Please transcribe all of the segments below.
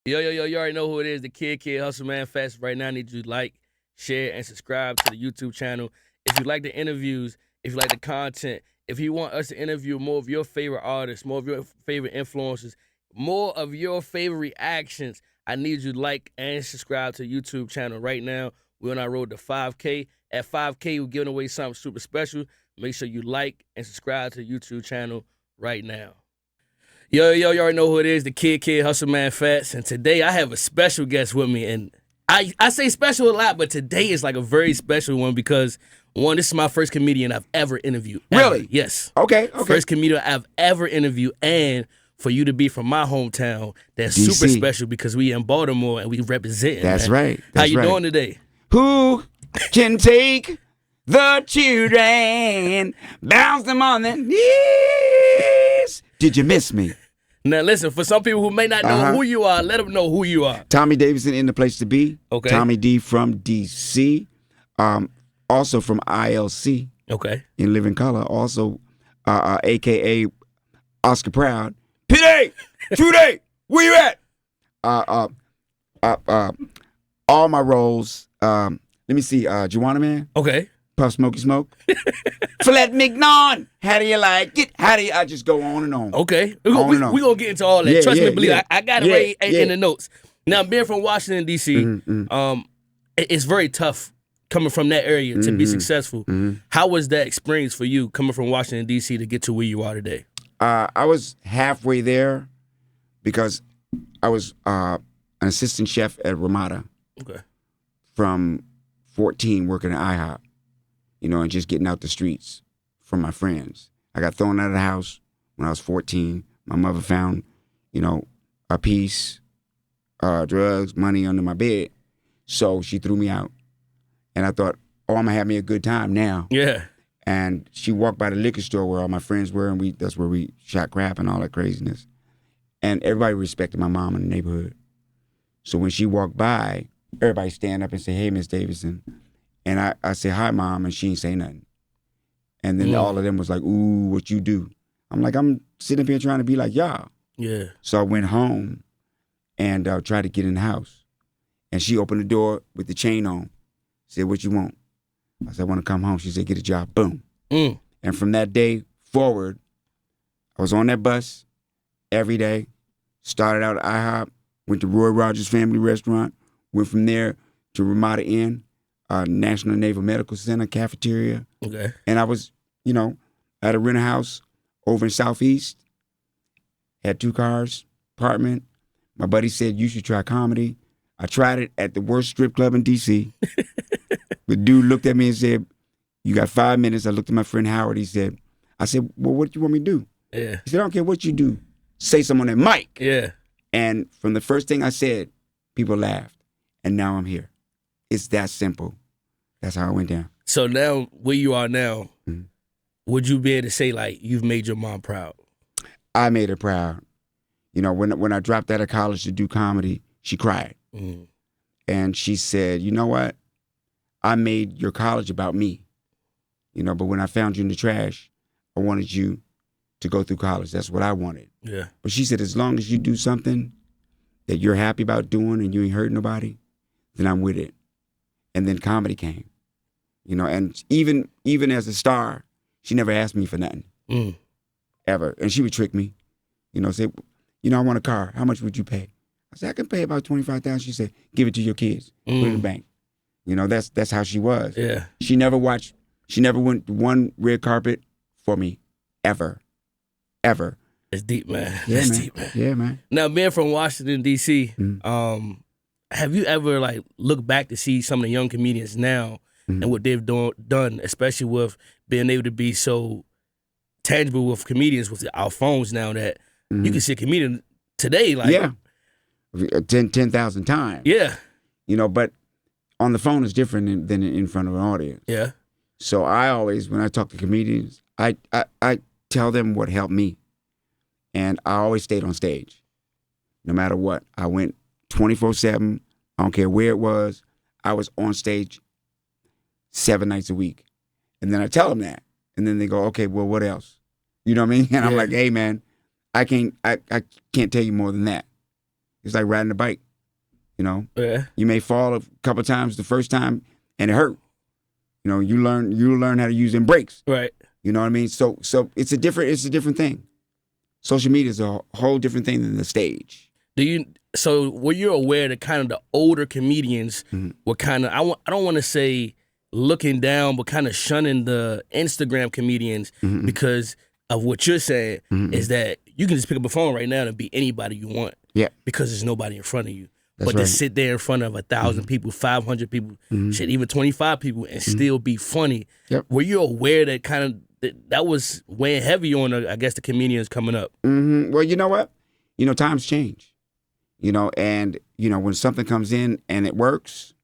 Yo, you already know who it is, the Kid Hustle Man Fest. Right now, I need you to like, share, and subscribe to the YouTube channel. If you like the interviews, if you like the content, if you want us to interview more of your favorite artists, more of your favorite influencers, more of your favorite reactions, I need you to like and subscribe to the YouTube channel right now. We're on our road to 5K. At 5K, we're giving away something super special. Make sure you like and subscribe to the YouTube channel right now. Yo, you already know who it is, the Kid Hustle Man Fats. And today I have a special guest with me. And I say special a lot, but today is like a very special one because, one, this is my first comedian I've ever interviewed. Really? Yes. Okay. First comedian I've ever interviewed. And for you to be from my hometown, that's DC. super special because we in Baltimore and we represent. That's man. right. How you doing today? Who can take the children, bounce them on their knees? Did you miss me? Now listen, for some people who may not know who you are, let them know who you are. Tommy Davidson in the place to be. Okay. Tommy D from DC. Also from ILC. Okay. In Living Color. Also, AKA Oscar Proud. P-Day! Two-Day! Where you at? All my roles. Let me see. Juwanna Man. Okay. Puff Smoky Smoke. Flat McNaughton. How do you like it? I just go on and on. Okay. We're going to get into all that. Yeah, Trust me, believe yeah. I got it right in the notes. Now, being from Washington, D.C., it's very tough coming from that area to be successful. How was that experience for you coming from Washington, D.C. to get to where you are today? I was halfway there because I was an assistant chef at Ramada. Okay. From 14 working at IHOP, and just getting out the streets from my friends. I got thrown out of the house when I was 14. My mother found, a piece, drugs, money under my bed. So she threw me out. And I thought, I'm going to have me a good time now. Yeah. And she walked by the liquor store where all my friends were, and that's where we shot crap and all that craziness. And everybody respected my mom in the neighborhood. So when she walked by, everybody stand up and say, "Hey, Miss Davidson." And I say, "Hi, Mom," and she ain't say nothing. And then all of them was like, "Ooh, what you do?" I'm like, "I'm sitting up here trying to be like y'all." Yeah. So I went home and tried to get in the house. And she opened the door with the chain on. Said, "What you want?" I said, "I want to come home." She said, "Get a job." Boom. And from that day forward, I was on that bus every day. Started out at IHOP, went to Roy Rogers Family Restaurant, went from there to Ramada Inn, National Naval Medical Center cafeteria. Okay. And I was, I had a rent a house over in Southeast, had 2 cars, apartment. My buddy said, "You should try comedy." I tried it at the worst strip club in D.C. The dude looked at me and said, "You got 5 minutes." I looked at my friend Howard. I said, "Well, what do you want me to do?" Yeah. He said, "I don't care what you do. Say something on that mic." Yeah. And from the first thing I said, people laughed. And now I'm here. It's that simple. That's how it went down. So now, where you are now, would you be able to say, like, you've made your mom proud? I made her proud. When I dropped out of college to do comedy, she cried. And she said, "You know what? I made your college about me. But when I found you in the trash, I wanted you to go through college. That's what I wanted." Yeah. But she said, "As long as you do something that you're happy about doing and you ain't hurting nobody, then I'm with it." And then comedy came. And even as a star, she never asked me for nothing. Ever. And she would trick me. Say, "I want a car. How much would you pay?" I said, "I can pay about $25,000. She said, "Give it to your kids. Put it in the bank." That's how she was. Yeah. She never went to one red carpet for me. Ever. It's deep, man. Yeah, That's man. deep, man. Yeah, man. Now, being from Washington, D.C., have you ever, like, looked back to see some of the young comedians now and what they've done, especially with being able to be so tangible with comedians with our phones now that you can see a comedian today, like... Yeah. 10,000 times. Yeah. But on the phone is different than in front of an audience. Yeah. So I always, when I talk to comedians, I tell them what helped me. And I always stayed on stage, no matter what. I went 24/7. I don't care where it was. I was on stage 7 nights a week. And then I tell them that. And then they go, "Okay, well, what else?" You know what I mean? And I'm like, "Hey, man, I can't tell you more than that." It's like riding a bike. You know, Yeah. you may fall a couple times the first time and it hurt. You know, you learn how to use them brakes. Right. You know what I mean? So it's a different thing. Social media is a whole different thing than the stage. So were you aware that kind of the older comedians were kind of, I don't want to say looking down, but kind of shunning the Instagram comedians because of what you're saying is that you can just pick up a phone right now and be anybody you want. Yeah. Because there's nobody in front of you. That's but right. to sit there in front of 1,000 people, 500 people, shit, even 25 people and still be funny. Yep. Were you aware that kind of that was weighing heavy on, I guess, the comedians coming up? Well, you know what? You know, times change. You know, and, you know, when something comes in and it works,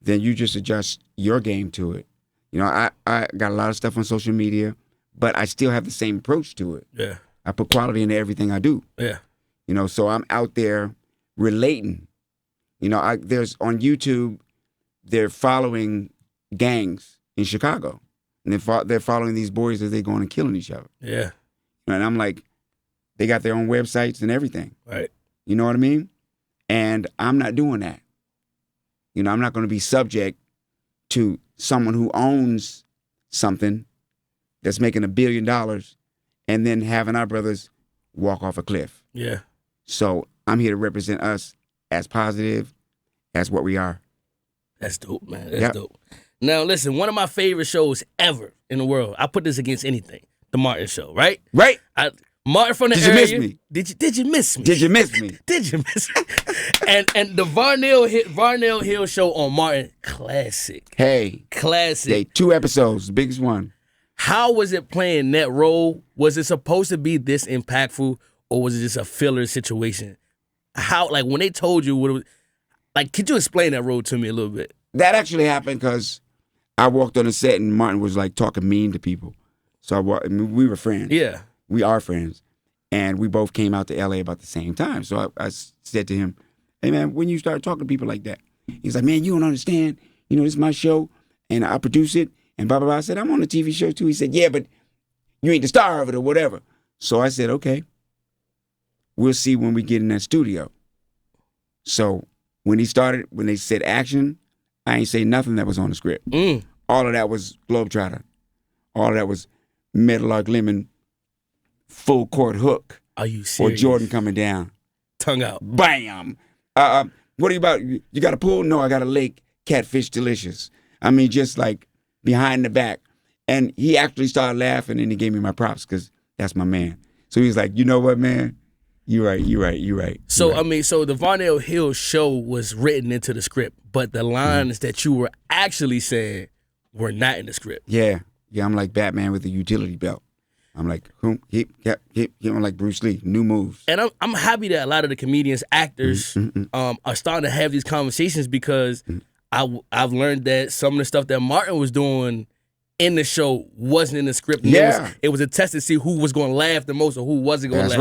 then you just adjust your game to it. You know, I got a lot of stuff on social media, but I still have the same approach to it. Yeah. I put quality into everything I do. Yeah. You know, so I'm out there relating. You know, there's on YouTube, they're following gangs in Chicago. And they're following these boys as they're going and killing each other. Yeah. And I'm like, they got their own websites and everything. Right. You know what I mean? And I'm not doing that. You know, I'm not going to be subject to someone who owns something that's making $1 billion and then having our brothers walk off a cliff. Yeah. So I'm here to represent us as positive as what we are. That's dope, man. That's dope. Now, listen, one of my favorite shows ever in the world, I put this against anything, The Martin Show, right? Right. Martin from the area. Did you miss me? Did you miss me? Did you miss me? Did you miss me? and the Varnell Hill show on Martin, classic. Hey. Classic. Hey, 2 episodes, the biggest one. How was it playing that role? Was it supposed to be this impactful, or was it just a filler situation? How, like, when they told you what it was, like, could you explain that role to me a little bit? That actually happened because I walked on the set and Martin was like talking mean to people. So we were friends. Yeah. We are friends. And we both came out to LA about the same time. So I said to him, hey man, when you start talking to people like that? He's like, man, you don't understand. You know, this is my show and I produce it and blah, blah, blah. I said, I'm on a TV show too. He said, yeah, but you ain't the star of it or whatever. So I said, okay, we'll see when we get in that studio. So when they said action, I ain't say nothing that was on the script. All of that was Globetrotter. All of that was Metal Like Lemon, full court hook. Are you serious? Or Jordan coming down. Tongue out. Bam. What are you about? You got a pool? No, I got a lake. Catfish delicious. I mean, just like behind the back. And he actually started laughing and he gave me my props because that's my man. So he was like, you know what, man? You're right. So, I mean, so the Varnell Hill show was written into the script, but the lines that you were actually saying were not in the script. Yeah, I'm like Batman with a utility belt. I'm like, hip, I'm like Bruce Lee, new moves. And I'm happy that a lot of the comedians, actors, are starting to have these conversations because I've learned that some of the stuff that Martin was doing in the show wasn't in the script. Yeah. It was a test to see who was going to laugh the most or who wasn't going to laugh.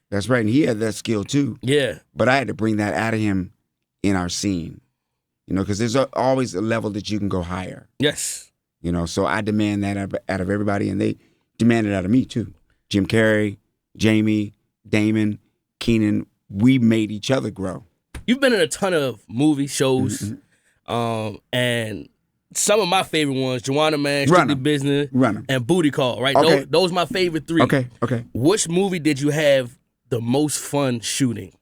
That's right. And he had that skill too. Yeah. But I had to bring that out of him in our scene. You know, because there's always a level that you can go higher. Yes. You know, so I demand that out of everybody, and they demand it out of me too. Jim Carrey, Jamie, Damon, Keenan, we made each other grow. You've been in a ton of movie shows, and some of my favorite ones, Joanna Man, Strictly Business, and Booty Call, right? Okay. Those are my favorite 3. Okay. Which movie did you have the most fun shooting?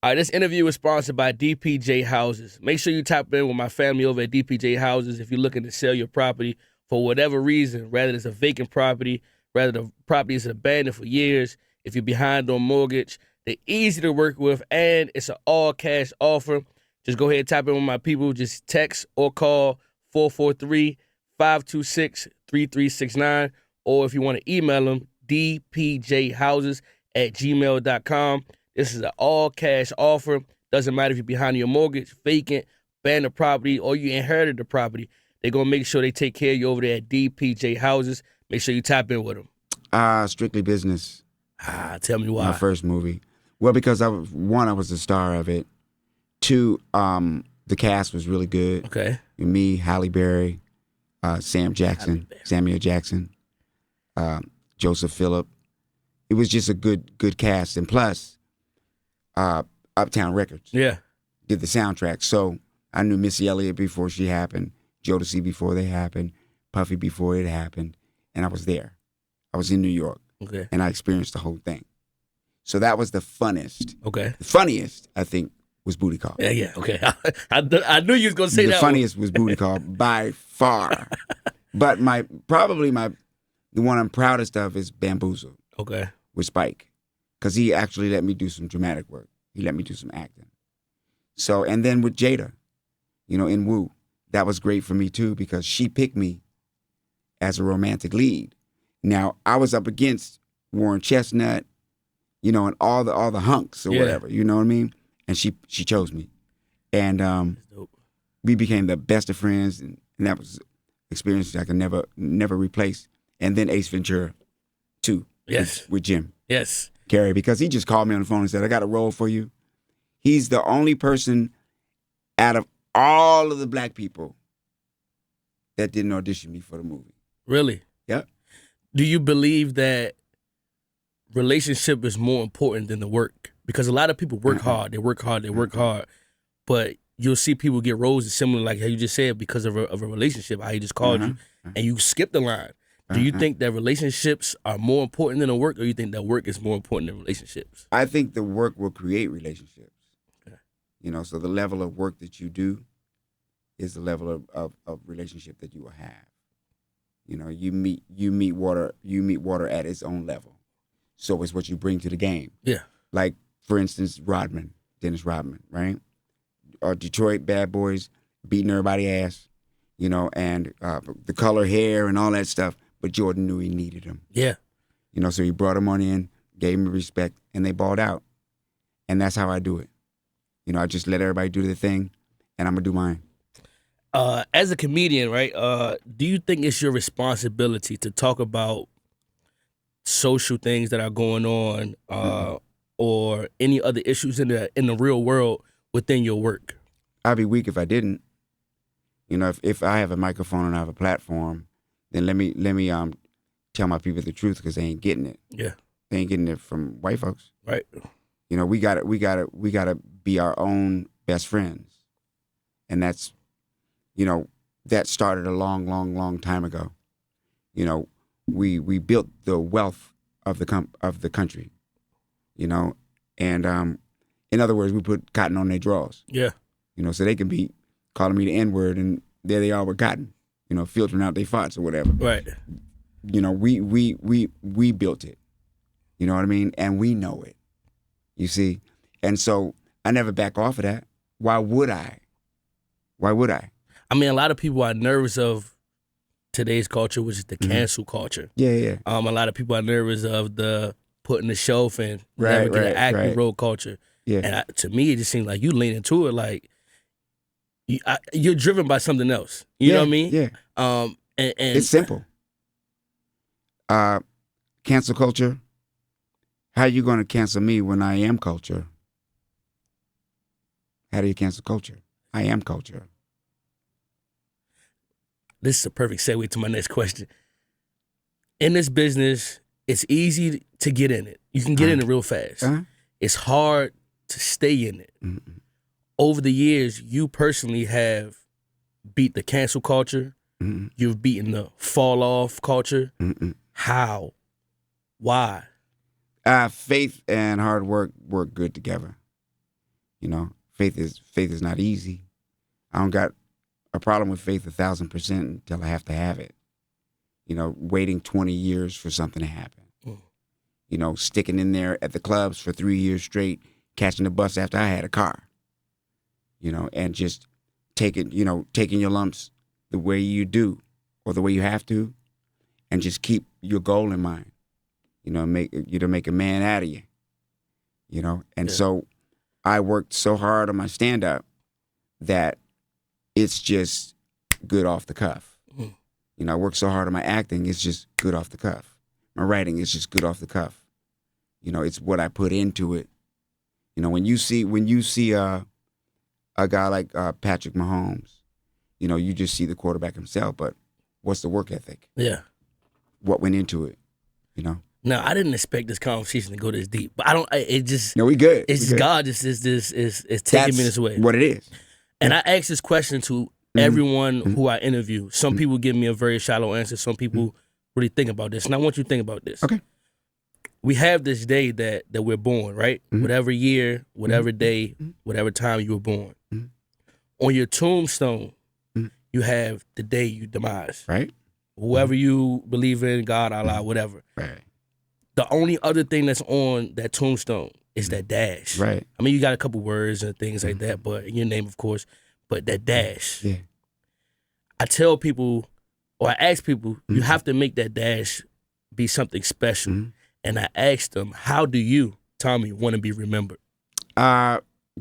All right, this interview is sponsored by DPJ Houses. Make sure you tap in with my family over at DPJ Houses if you're looking to sell your property for whatever reason, rather it's a vacant property, rather the property is abandoned for years, if you're behind on mortgage. They're easy to work with, and it's an all-cash offer. Just go ahead and tap in with my people. Just text or call 443-526-3369, or if you want to email them, dpjhouses@gmail.com. This is an all-cash offer. Doesn't matter if you're behind your mortgage, vacant, abandoned property, or you inherited the property. They're going to make sure they take care of you over there at DPJ Houses. Make sure you tap in with them. Strictly Business. Tell me why. My first movie. Well, because I was the star of it. 2, the cast was really good. Okay. Me, Halle Berry, Samuel Jackson, Joseph Phillip. It was just a good cast. And plus, Uptown Records. Yeah. Did the soundtrack. So I knew Missy Elliott before she happened, Jodeci before they happened, Puffy before it happened, and I was there. I was in New York, Okay. and I experienced the whole thing. So that was the funnest. Okay. The funniest, I think, was Booty Call. Yeah. Okay. I knew you was gonna say the that. Funniest was Booty Call by far. But the one I'm proudest of is Bamboozled. Okay. With Spike, because he actually let me do some dramatic work. He let me do some acting. So, and then with Jada, in Woo, that was great for me too, because she picked me as a romantic lead. Now, I was up against Warren Chestnut, and all the hunks or whatever, you know what I mean? And she chose me. And we became the best of friends, and that was an experience I can never replace. And then Ace Ventura, too. Yes. With Jim. Yes. Carrey, because he just called me on the phone and said, I got a role for you. He's the only person out of all of the black people that didn't audition me for the movie. Really? Yep. Do you believe that relationship is more important than the work? Because a lot of people work hard. They work hard. But you'll see people get roles similar, like how you just said, because of a relationship, how he just called you, and you skip the line. Do you think that relationships are more important than the work, or you think that work is more important than relationships? I think the work will create relationships. Okay. So the level of work that you do is the level of relationship that you will have. You meet water at its own level. So it's what you bring to the game. Yeah. Like, for instance, Dennis Rodman, right? Detroit Bad Boys beating everybody's ass, and the color hair and all that stuff. But Jordan knew he needed him. Yeah. So he brought him on in, gave him respect, and they balled out. And that's how I do it. I just let everybody do their thing, and I'm going to do mine. As a comedian, right, do you think it's your responsibility to talk about social things that are going on or any other issues in the real world within your work? I'd be weak if I didn't. If I have a microphone and I have a platform, then let me tell my people the truth, because they ain't getting it. Yeah. They ain't getting it from white folks. Right. We gotta be our own best friends. And that's, that started a long, long, long time ago. We built the wealth of the country, and in other words, we put cotton on their drawers. Yeah. So they can be calling me the N-word, and there they are with cotton, filtering out their farts or whatever. Right. We built it. You know what I mean? And we know it. You see? And so I never back off of that. Why would I? I mean, a lot of people are nervous of today's culture, which is the cancel culture. Yeah. A lot of people are nervous of the putting the shelf and never get an acting role culture. Yeah. And to me, it just seems like you lean into it like you're driven by something else. You know what I mean? Yeah. And it's simple. Cancel culture. How are you going to cancel me when I am culture? How do you cancel culture? I am culture. This is a perfect segue to my next question. In this business, it's easy to get in it. You can get in it real fast. It's hard to stay in it. Mm-mm. Over the years, you personally have beat the cancel culture. Mm-mm. You've beaten the fall off culture. Mm-mm. How? Why? Faith and hard work good together. Faith is not easy. I don't got a problem with faith 1,000% until I have to have it. Waiting 20 years for something to happen. Sticking in there at the clubs for 3 years straight, catching the bus after I had a car. And just taking your lumps the way you do or the way you have to, and just keep your goal in mind. Make a man out of you. And so I worked so hard on my stand-up that it's just good off the cuff. I worked so hard on my acting, it's just good off the cuff. My writing is just good off the cuff. It's what I put into it. When you see a guy like Patrick Mahomes, you just see the quarterback himself, but what's the work ethic? Yeah. What went into it? Now, I didn't expect this conversation to go this deep, but I don't. It just. No, we good. It's We just good. God just is taking That's me this way. what it is. And I ask this question to everyone who I interview. Some people give me a very shallow answer. Some people really think about this, and I want you to think about this. Okay. We have this day that we're born, right? Whatever year, whatever day, whatever time you were born. On your tombstone, you have the day you demise. Right. Whoever you believe in, God, Allah, whatever. Right. The only other thing that's on that tombstone is that dash. Right. I mean, you got a couple words and things like that, but your name, of course, but that dash. Yeah. I tell people, or I ask people, you have to make that dash be something special. And I asked them, how do you, Tommy, want to be remembered?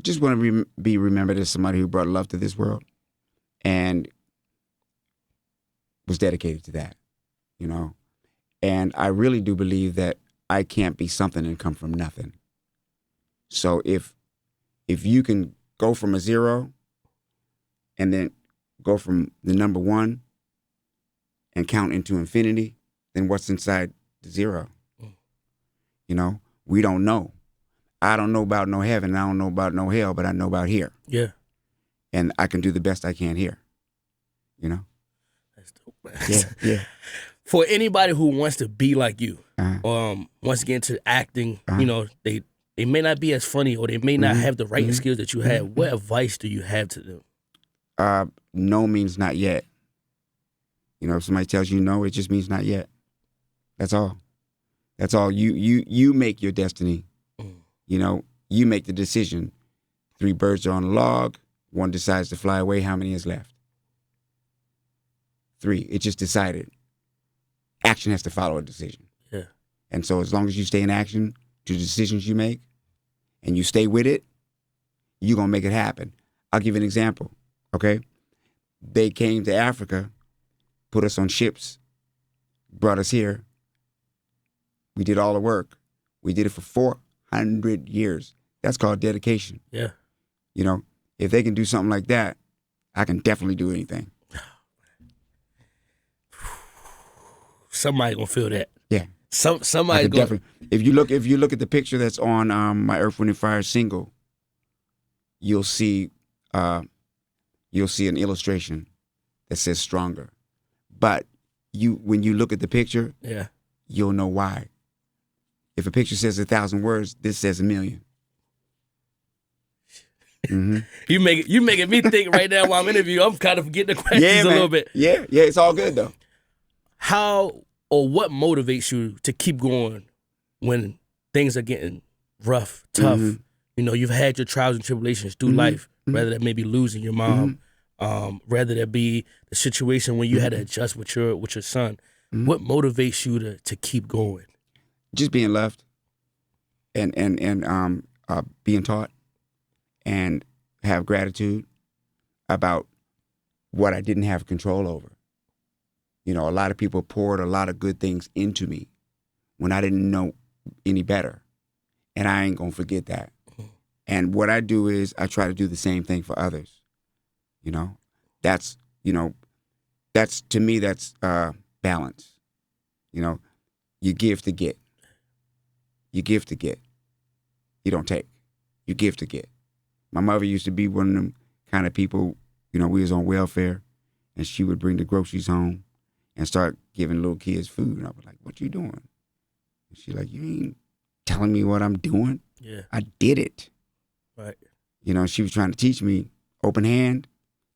Just want to be remembered as somebody who brought love to this world and was dedicated to that, you know. And I really do believe that I can't be something and come from nothing. So if you can go from a 0 and then go from the number 1 and count into infinity, then what's inside the 0? You know, we don't know. I don't know about no heaven. I don't know about no hell, but I know about here. Yeah. And I can do the best I can here. You know? That's dope. Yeah. For anybody who wants to be like you, Uh-huh. wants to get into acting, you know, they may not be as funny or they may not have the writing skills that you have. What advice do you have to them? No means not yet. You know, if somebody tells you no, it just means not yet. That's all. That's all. You make your destiny. You know, you make the decision. 3 birds are on a log. 1 decides to fly away. How many is left? 3. It just decided. Action has to follow a decision. Yeah. And so as long as you stay in action to the decisions you make and you stay with it, you're going to make it happen. I'll give you an example, okay? They came to Africa, put us on ships, brought us here. We did all the work. We did it for 400 years. That's called dedication. Yeah. You know, if they can do something like that, I can definitely do anything. Somebody gonna feel that. Yeah. Somebody gonna definitely. If you look at the picture that's on my Earth, Wind and Fire single, you'll see an illustration that says stronger. But when you look at the picture, yeah, you'll know why. If a picture says 1,000 words, this says 1,000,000. Mm-hmm. You making me think right now while I'm interviewing. I'm kind of forgetting the questions a little bit. Yeah, it's all good though. How or what motivates you to keep going when things are getting rough, tough? You know, you've had your trials and tribulations through life, whether that may be losing your mom, whether that be the situation when you had to adjust with your son. What motivates you to keep going? Just being loved and being taught and have gratitude about what I didn't have control over. You know, a lot of people poured a lot of good things into me when I didn't know any better. And I ain't going to forget that. And what I do is I try to do the same thing for others. You know, that's to me, that's balance. You know, you give to get. You give to get. You don't take. You give to get. My mother used to be one of them kind of people, you know, we was on welfare and she would bring the groceries home and start giving little kids food. And I was like, what you doing? And she's like, you ain't telling me what I'm doing. Yeah. I did it. Right. You know, she was trying to teach me open hand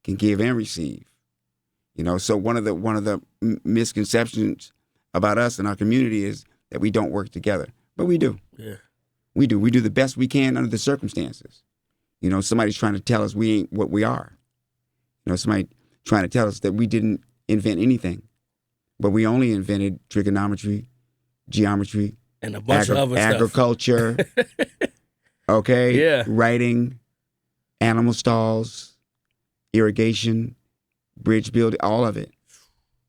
can give and receive. You know, so one of the misconceptions about us and our community is that we don't work together. But we do. Yeah. We do. We do the best we can under the circumstances. You know, somebody's trying to tell us we ain't what we are. You know, somebody trying to tell us that we didn't invent anything. But we only invented trigonometry, geometry, and a bunch of other agriculture, okay? Yeah. Writing, animal stalls, irrigation, bridge building, all of it.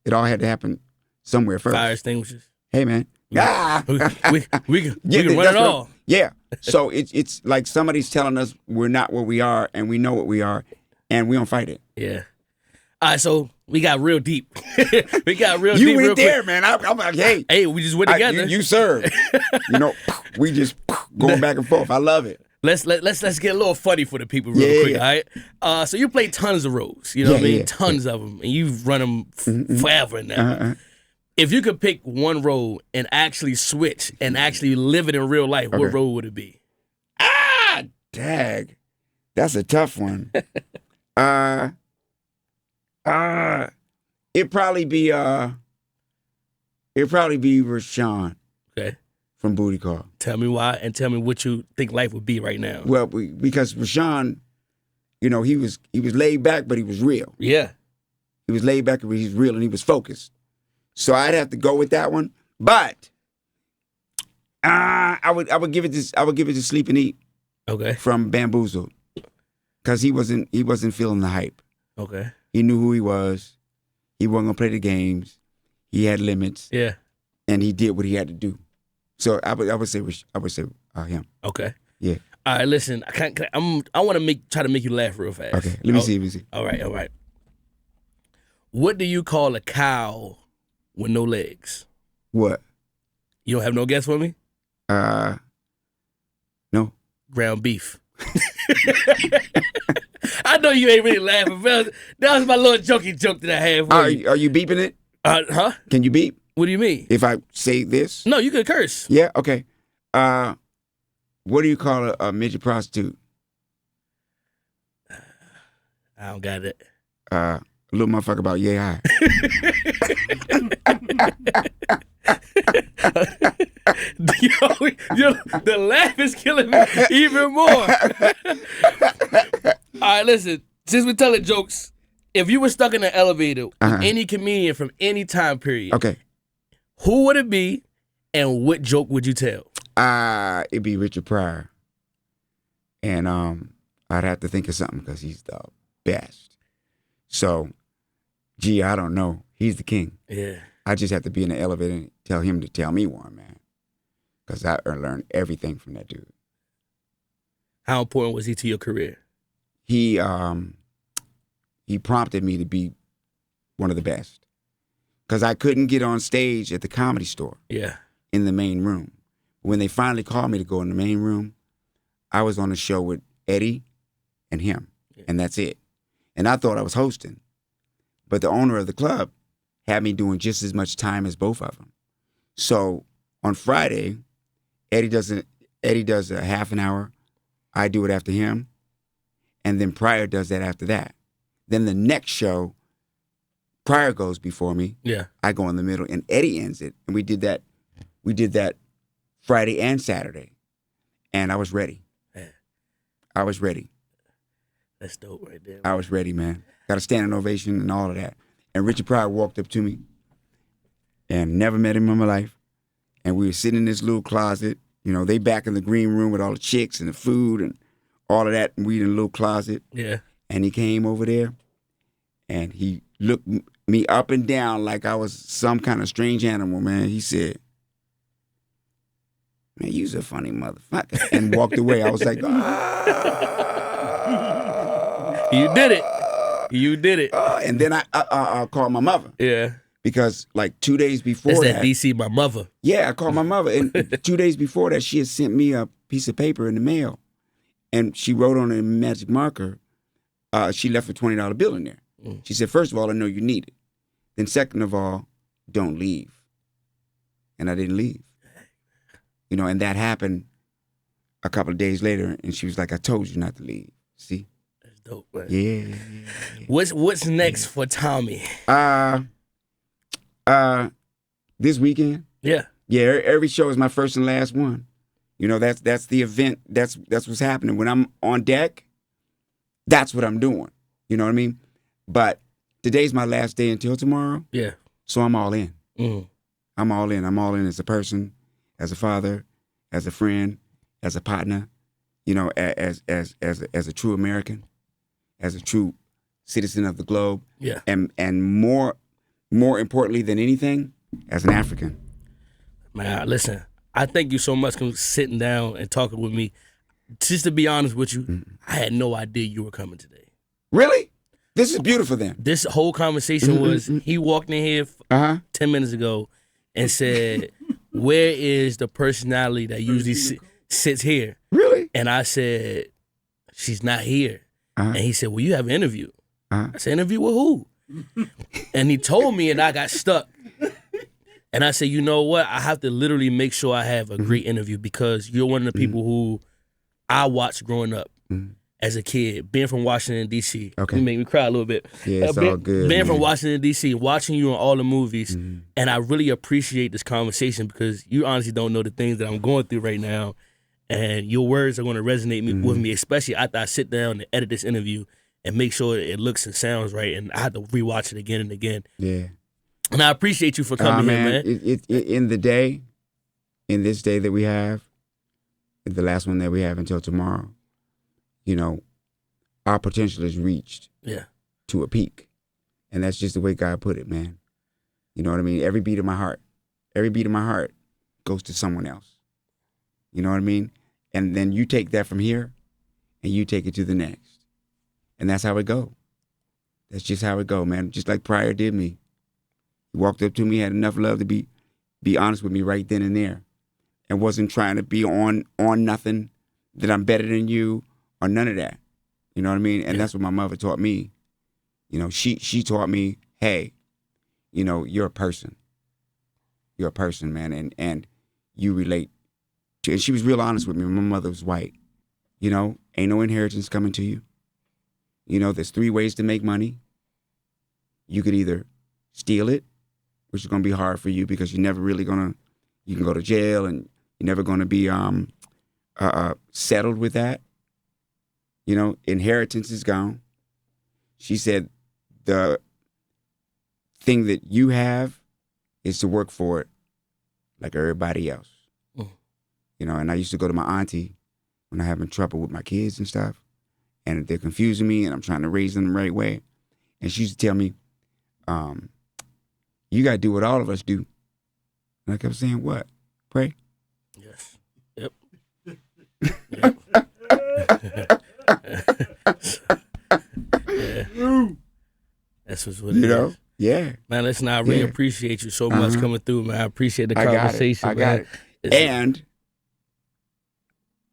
It all had to happen somewhere first. Fire extinguishers. Hey, man. Yeah. We can run it all. Yeah. So it's like somebody's telling us we're not what we are and we know what we are and we don't fight it. Yeah. All right, so We got real deep. We got real You deep. went real there, quick. man. I'm like, hey. Hey, we just went together. You served. We just going back and forth. I love it. Let's get a little funny for the people real quick, all right? So you play tons of roles, you know what I mean? Tons of them, and you've run them forever now. If you could pick one role and actually switch and actually live it in real life, what role would it be? Dag. That's a tough one. It'd probably be Rashawn. Okay. From Booty Call. Tell me why, and tell me what you think life would be right now. Well, because Rashawn, he was laid back, but he was real. Yeah. He was laid back, but he was real, and he was focused. So I'd have to go with that one. But I would give it to Sleep and Eat. Okay. From Bamboozled, because he wasn't feeling the hype. Okay. He knew who he was. He wasn't gonna play the games. He had limits. Yeah. And he did what he had to do. So I would say him. Okay. Yeah. All right. Listen, I want to try to make you laugh real fast. Okay. Let me see. All right. What do you call a cow with no legs? What? You don't have no guess for me? No. Ground beef. I know you ain't really laughing, but that was my little jokey joke that I had for you. Are you beeping it? Huh? Can you beep? What do you mean? If I say this? No, you can curse. Yeah, okay. What do you call a midget prostitute? I don't got it. A little motherfucker about yay high. The laugh is killing me even more. All right, listen. Since we're telling jokes, if you were stuck in an elevator with any comedian from any time period, okay, who would it be, and what joke would you tell? It'd be Richard Pryor, and I'd have to think of something because he's the best. So, I don't know. He's the king. Yeah. I just have to be in the elevator and tell him to tell me one, man. Because I learned everything from that dude. How important was he to your career? He prompted me to be one of the best. Because I couldn't get on stage at the Comedy Store. Yeah. In the main room. When they finally called me to go in the main room, I was on a show with Eddie and him. Yeah. And that's it. And I thought I was hosting. But the owner of the club had me doing just as much time as both of them. So on Friday, Eddie does a half an hour. I do it after him. And then Pryor does that after that. Then the next show, Pryor goes before me. Yeah. I go in the middle, and Eddie ends it. And we did that Friday and Saturday. And I was ready. Yeah. I was ready. That's dope right there. Man. I was ready, man. Got a standing ovation and all of that. And Richard Pryor walked up to me, and never met him in my life. And we were sitting in this little closet. You know, they back in the green room with all the chicks and the food and all of that. And we in a little closet. Yeah. And he came over there, and he looked me up and down like I was some kind of strange animal, man. He said, "Man, you's a funny motherfucker," and walked away. I was like, You did it. You did it. And then I called my mother. Yeah. Because like 2 days before that's that DC, my mother. Yeah, I called my mother. And 2 days before that, she had sent me a piece of paper in the mail. And she wrote on a magic marker, she left a $20 bill in there. She said, first of all, I know you need it. Then second of all, don't leave. And I didn't leave. You know, and that happened a couple of days later. And she was like, I told you not to leave. See? That's dope, man. Yeah. What's next for Tommy? This weekend. Yeah. Yeah, every show is my first and last one. You know, that's the event. That's what's happening. When I'm on deck, that's what I'm doing. You know what I mean? But today's my last day until tomorrow. Yeah. So I'm all in. I'm all in. I'm all in as a person, as a father, as a friend, as a partner, you know, as a true American, as a true citizen of the globe. Yeah. And more importantly than anything, as an African. Man, listen, I thank you so much for sitting down and talking with me. Just to be honest with you, I had no idea you were coming today. Really? This is beautiful then. This whole conversation was, he walked in here 10 minutes ago and said, where is the personality that usually sits here? Really? And I said, she's not here. And he said, well, you have an interview. I said, interview with who? And he told me, and I got stuck. And I said, you know what? I have to literally make sure I have a great interview because you're one of the people who I watched growing up as a kid, being from Washington, D.C. Okay. You make me cry a little bit. Yeah, it's all good, Being man. from Washington, D.C., watching you in all the movies, and I really appreciate this conversation because you honestly don't know the things that I'm going through right now, and your words are going to resonate with me, especially after I sit down and edit this interview and make sure it looks and sounds right, and I have to rewatch it again and again. Yeah. And I appreciate you for coming here, man. In this day that we have, the last one that we have until tomorrow, you know, our potential is reached to a peak. And that's just the way God put it, man. You know what I mean? Every beat of my heart goes to someone else. You know what I mean? And then you take that from here and you take it to the next. And that's how it go. That's just how it go, man. Just like Pryor did me. He walked up to me, had enough love to be honest with me right then and there, and wasn't trying to be on nothing, that I'm better than you or none of that. You know what I mean? And that's what my mother taught me. You know, she taught me, hey, you know, you're a person. You're a person, man, and you relate to. And she was real honest with me. My mother was white. You know, ain't no inheritance coming to you. You know, there's 3 ways to make money. You could either steal it, which is going to be hard for you because you're never really you can go to jail and you're never going to be settled with that. You know, inheritance is gone. She said the thing that you have is to work for it like everybody else. You know, and I used to go to my auntie when I'm having trouble with my kids and stuff, and they're confusing me and I'm trying to raise them the right way. And she used to tell me, you got to do what all of us do. And I kept saying, what? Pray? Yes. Yep. That's what it is. Yeah. Man, listen, I really appreciate you so much coming through, man. I appreciate the conversation, I got it. And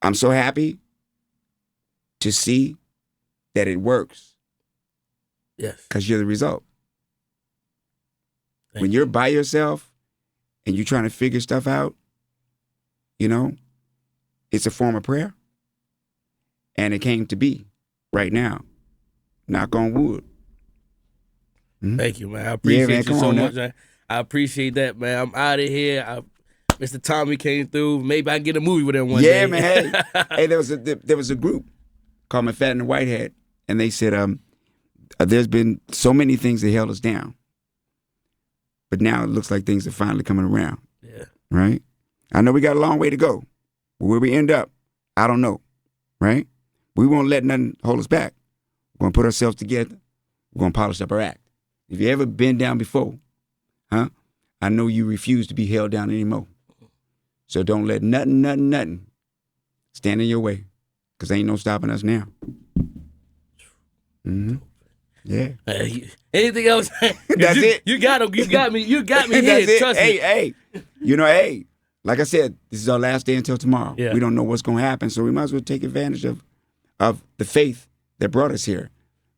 I'm so happy to see that it works. Yes. Because you're the result. When you're by yourself and you're trying to figure stuff out, you know, it's a form of prayer. And it came to be right now. Knock on wood. Thank you, man. I appreciate you so much. Man. I appreciate that, man. I'm out of here. Mr. Tommy came through. Maybe I can get a movie with him one day. Yeah, man. Hey, there was a group called McFadden and Whitehead, and they said, there's been so many things that held us down. But now it looks like things are finally coming around. Yeah. Right? I know we got a long way to go. But where we end up, I don't know. Right? We won't let nothing hold us back. We're going to put ourselves together. We're going to polish up our act. If you ever been down before, I know you refuse to be held down anymore. So don't let nothing stand in your way. Because ain't no stopping us now. Yeah. Anything else? That's it. You got me. You got me here. That's it. Trust me. Hey. You know, like I said, this is our last day until tomorrow. Yeah. We don't know what's going to happen, so we might as well take advantage of the faith that brought us here.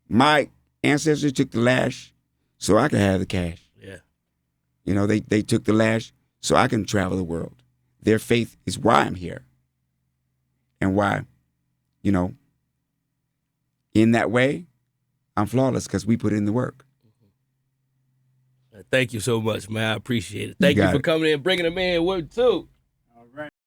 My ancestors took the lash so I could have the cash. Yeah. You know, they took the lash so I can travel the world. Their faith is why I'm here. And why, you know, in that way, I'm flawless because we put in the work. Thank you so much, man. I appreciate it. Thank you for coming in and bringing a man work too.